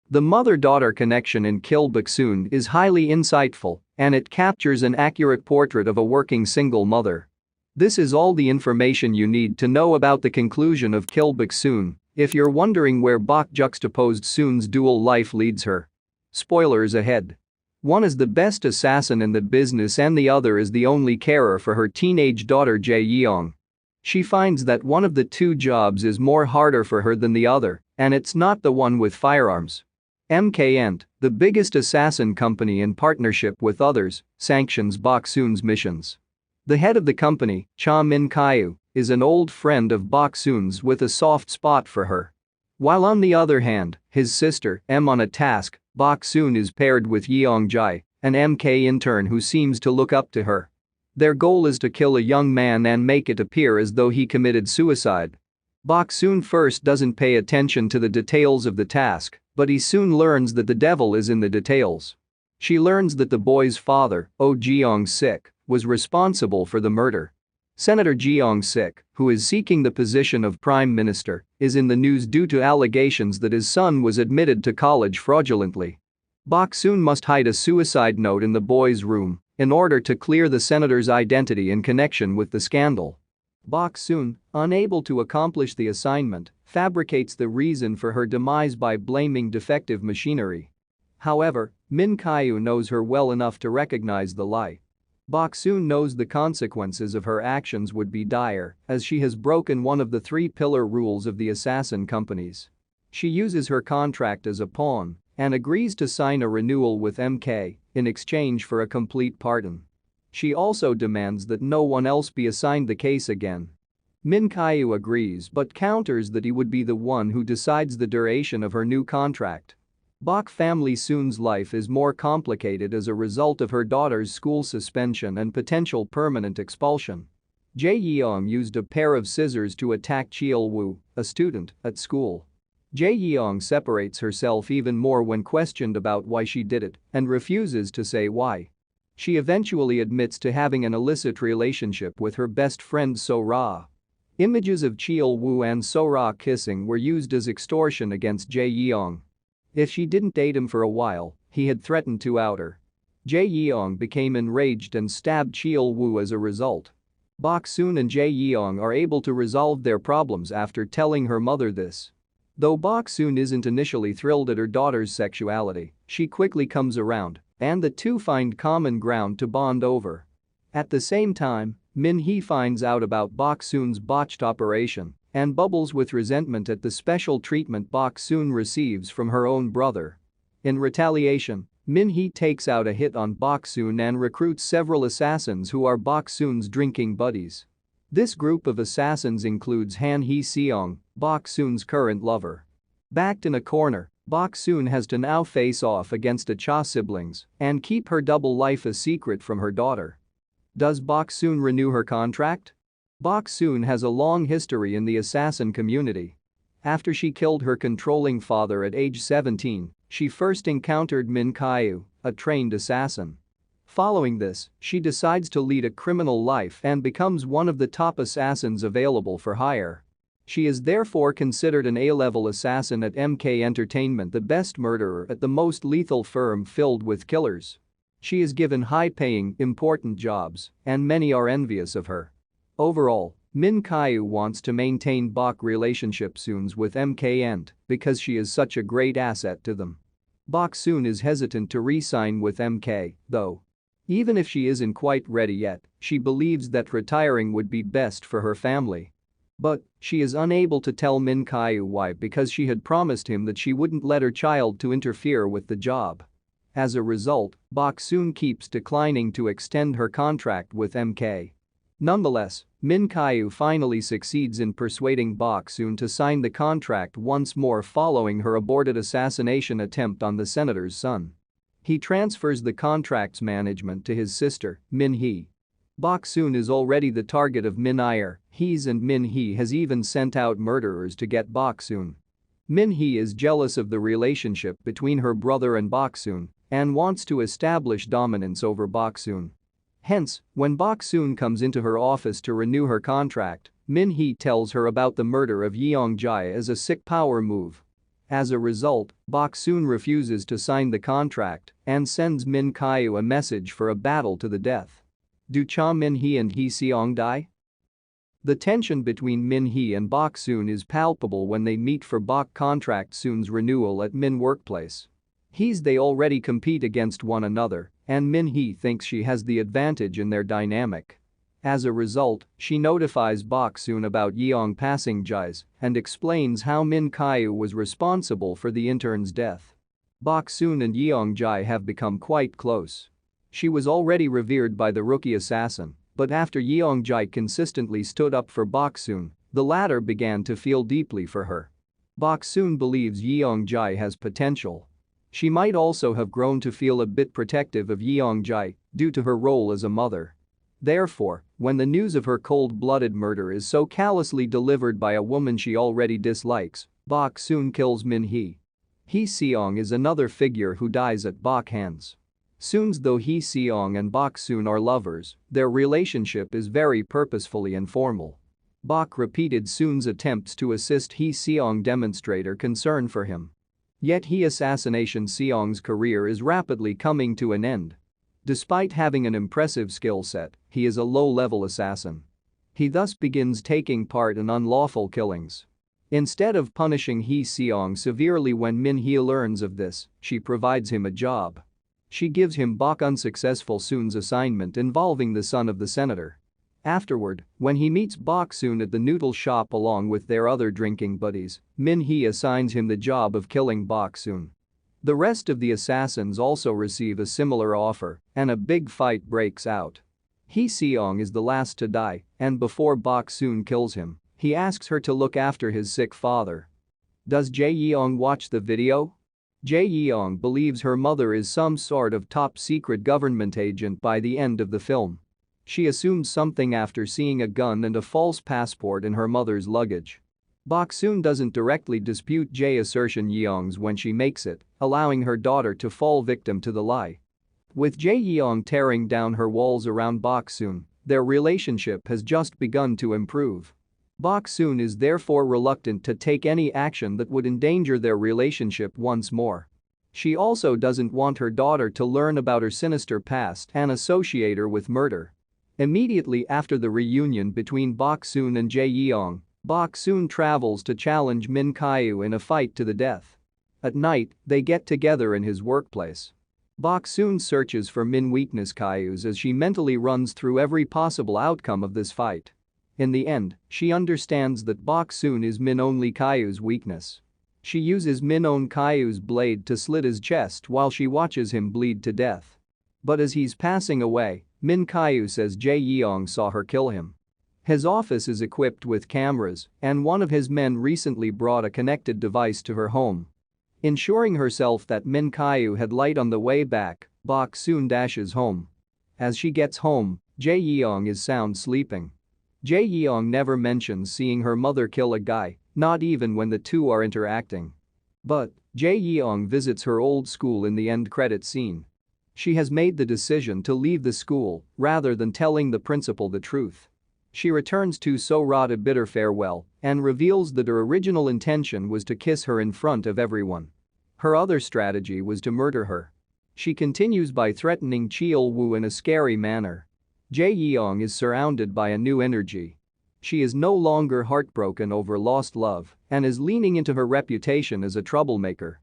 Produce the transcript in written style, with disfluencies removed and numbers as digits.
The mother-daughter connection in Kill Boksoon is highly insightful, and it captures an accurate portrait of a working single mother. This is all the information you need to know about the conclusion of Kill Boksoon if you're wondering where Bok juxtaposed Soon's dual life leads her. Spoilers ahead. One is the best assassin in the business and the other is the only carer for her teenage daughter Jae-yeong. She finds that one of the two jobs is more harder for her than the other, and it's not the one with firearms. MKEnt, the biggest assassin company in partnership with others, sanctions Boksoon's missions. The head of the company, Cha Min-kyu, is an old friend of Boksoon's with a soft spot for her. While on the other hand, his sister, on a task, Boksoon is paired with Yeong-jae, an MK intern who seems to look up to her. Their goal is to kill a young man and make it appear as though he committed suicide. Boksoon first doesn't pay attention to the details of the task, but he soon learns that the devil is in the details. She learns that the boy's father, Jeong-sik, was responsible for the murder. Senator Jeong-sik, who is seeking the position of prime minister, is in the news due to allegations that his son was admitted to college fraudulently. Boksoon must hide a suicide note in the boy's room in order to clear the senator's identity in connection with the scandal. Boksoon, unable to accomplish the assignment, fabricates the reason for her demise by blaming defective machinery. However, Min-kyu knows her well enough to recognize the lie. Boksoon knows the consequences of her actions would be dire, as she has broken one of the three-pillar rules of the assassin companies. She uses her contract as a pawn and agrees to sign a renewal with MK in exchange for a complete pardon. She also demands that no one else be assigned the case again. Min-kyu agrees but counters that he would be the one who decides the duration of her new contract. Bok family Soon's life is more complicated as a result of her daughter's school suspension and potential permanent expulsion. Jae-yeong used a pair of scissors to attack Cheol-woo, a student, at school. Jae-yeong separates herself even more when questioned about why she did it and refuses to say why. She eventually admits to having an illicit relationship with her best friend So-ra. Images of Cheol-woo and So-ra kissing were used as extortion against Jae-yeong. If she didn't date him for a while, he had threatened to out her. Jae-yeong became enraged and stabbed Cheol-woo as a result. Boksoon and Jae-yeong are able to resolve their problems after telling her mother this. Though Boksoon isn't initially thrilled at her daughter's sexuality, she quickly comes around, and the two find common ground to bond over. At the same time, Min-hee finds out about Boksoon's botched operation and bubbles with resentment at the special treatment Boksoon receives from her own brother. In retaliation, Min-hee takes out a hit on Boksoon and recruits several assassins who are Boksoon's drinking buddies. This group of assassins includes Han Hee-seong, Boksoon's current lover. Backed in a corner, Boksoon has to now face off against the Cha siblings and keep her double life a secret from her daughter. Does Boksoon renew her contract? Boksoon has a long history in the assassin community. After she killed her controlling father at age 17, she first encountered Min-kyu, a trained assassin. Following this, she decides to lead a criminal life and becomes one of the top assassins available for hire. She is therefore considered an A-level assassin at MK Entertainment, the best murderer at the most lethal firm filled with killers. She is given high-paying, important jobs, and many are envious of her. Overall, Min-kyu wants to maintain Bok relationship soon with MKEnt because she is such a great asset to them. Boksoon is hesitant to re-sign with MK, though. Even if she isn't quite ready yet, she believes that retiring would be best for her family. But she is unable to tell Min-kyu why because she had promised him that she wouldn't let her child to interfere with the job. As a result, Boksoon keeps declining to extend her contract with MK. Nonetheless, Min-kyu finally succeeds in persuading Boksoon to sign the contract once more following her aborted assassination attempt on the senator's son. He transfers the contract's management to his sister, Min-hee. Boksoon is already the target of Min-he's and Min-hee has even sent out murderers to get Boksoon. Min-hee is jealous of the relationship between her brother and Boksoon and wants to establish dominance over Boksoon. Hence, when Boksoon comes into her office to renew her contract, Min-hee tells her about the murder of Yeong-jae as a sick power move. As a result, Boksoon refuses to sign the contract and sends Min Kyu a message for a battle to the death. Do Cha Min-hee and Hee Seong die? The tension between Min-hee and Boksoon is palpable when they meet for Bok contract Soon's renewal at Min workplace. They already compete against one another, and Min-hee thinks she has the advantage in their dynamic. As a result, she notifies Boksoon about Yeong passing Jai's and explains how Min Kyu was responsible for the intern's death. Boksoon and Yeong Jai have become quite close. She was already revered by the rookie assassin, but after Yeong Jai consistently stood up for Boksoon, the latter began to feel deeply for her. Boksoon believes Yeong Jai has potential. She might also have grown to feel a bit protective of Yeong Jai due to her role as a mother. Therefore, when the news of her cold-blooded murder is so callously delivered by a woman she already dislikes, Boksoon kills Min-hee. Hee Seong is another figure who dies at Bok hands. Though Hee Seong and Boksoon are lovers, their relationship is very purposefully informal. Bok repeated Soon's attempts to assist Hee Seong demonstrate her concern for him. Yet Hee assassination Seong's career is rapidly coming to an end. Despite having an impressive skill set, he is a low-level assassin. He thus begins taking part in unlawful killings. Instead of punishing Hee Seong severely when Min-hee learns of this, she provides him a job. She gives him Bok unsuccessful Soon's assignment involving the son of the senator. Afterward, when he meets Boksoon at the noodle shop along with their other drinking buddies, Min-hee assigns him the job of killing Boksoon. The rest of the assassins also receive a similar offer, and a big fight breaks out. Hee Seong is the last to die, and before Boksoon kills him, he asks her to look after his sick father. Does Jae-yeong watch the video? Jae-yeong believes her mother is some sort of top-secret government agent by the end of the film. She assumes something after seeing a gun and a false passport in her mother's luggage. Boksoon doesn't directly dispute Jae's assertion Yeong's when she makes it, allowing her daughter to fall victim to the lie. With Jae-yeong tearing down her walls around Boksoon, their relationship has just begun to improve. Boksoon is therefore reluctant to take any action that would endanger their relationship once more. She also doesn't want her daughter to learn about her sinister past and associate her with murder. Immediately after the reunion between Boksoon and Jae-yeong, Boksoon travels to challenge Min Kyu in a fight to the death. At night, they get together in his workplace. Boksoon searches for Min weakness Kyu's as she mentally runs through every possible outcome of this fight. In the end, she understands that Boksoon is Min-only Kyu's weakness. She uses Min-on Kyu's blade to slit his chest while she watches him bleed to death. But as he's passing away, Min Kyu says Jae-yeong saw her kill him. His office is equipped with cameras, and one of his men recently brought a connected device to her home. Ensuring herself that Min Kyu had light on the way back, Boksoon dashes home. As she gets home, Jae-yeong is sound sleeping. Jae-yeong never mentions seeing her mother kill a guy, not even when the two are interacting. But Jae-yeong visits her old school in the end credits scene. She has made the decision to leave the school rather than telling the principal the truth. She returns to Sorod a bitter farewell and reveals that her original intention was to kiss her in front of everyone. Her other strategy was to murder her. She continues by threatening Cheol-woo in a scary manner. Jae-yeong is surrounded by a new energy. She is no longer heartbroken over lost love and is leaning into her reputation as a troublemaker.